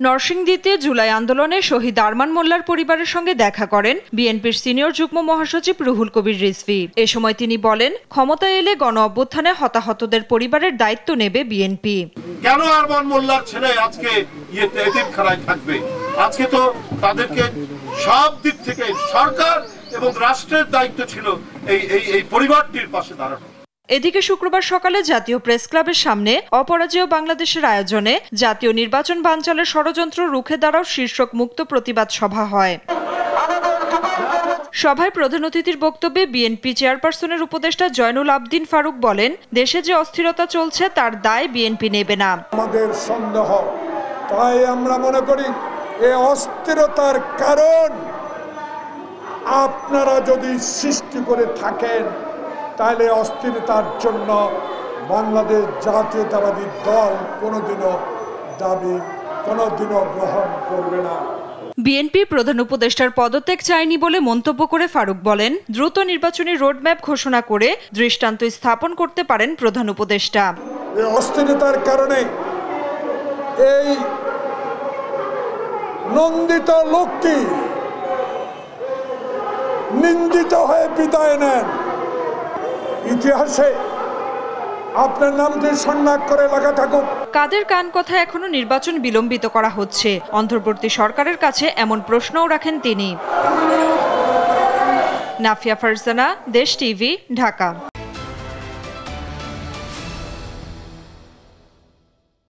নরসিংদীতে জুলাই আন্দোলনে শহীদ আরমান মোল্লার পরিবারের সঙ্গে দেখা করেন বিএনপির সিনিয়র যুগ্ম মহাসচিব রুহুল কবির রিজভী। এ সময় তিনি বলেন, ক্ষমতায় এলে গণ অভ্যুত্থানে হতাহতদের পরিবারের দায়িত্ব নেবে বিএনপি। কেন আরমান মোল্লার ছেলে আজকে এতিমখানায় থাকবে? আজকে তো তাদেরকে সব দিক থেকে সরকার এবং রাষ্ট্রের দায়িত্ব ছিল এই পরিবারটির পাশে দাঁড়ানো। এদিকে শুক্রবার সকালে জাতীয় প্রেস ক্লাবের সামনে অপরাজেয় বাংলাদেশের আয়োজনে জাতীয় নির্বাচন বানচালের ষড়যন্ত্র রুখে দাঁড়াও শীর্ষক মুক্ত প্রতিবাদ সভা হয়। সভায় প্রধান অতিথির বক্তব্যে বিএনপি চেয়ারপারসনের উপদেষ্টা জয়নুল আবদিন ফারুক বলেন, দেশে যে অস্থিরতা চলছে তার দায় বিএনপি নেবে না। আমাদের সন্দেহ, তাই আমরা মনে করি এই অস্থিরতার কারণ আপনারা যদি সৃষ্টি করে থাকেন তাহলে অস্থিরতার জন্য বাংলাদেশ জাতীয়তাবাদী দল কোনোদিনও গ্রহণ করবে না। বিএনপি প্রধান উপদেষ্টার পদত্যাগ চায়নি বলে মন্তব্য করে ফারুক বলেন, দ্রুত নির্বাচনী রোডম্যাপ ঘোষণা করে দৃষ্টান্ত স্থাপন করতে পারেন প্রধান উপদেষ্টা। এই অস্থিরতার কারণে এই নন্দিত লোকটি নিন্দিত হয়ে বিদায় নেন। ইতিহাসে আপনার নামটি সন্ন্যাস করে লেখা থাকুক। কাদের কান কথা এখনো নির্বাচন বিলম্বিত করা হচ্ছে, অন্তর্বর্তী সরকারের কাছে এমন প্রশ্নও রাখেন তিনি। নাফিয়া ফারজানা, দেশ টিভি, ঢাকা।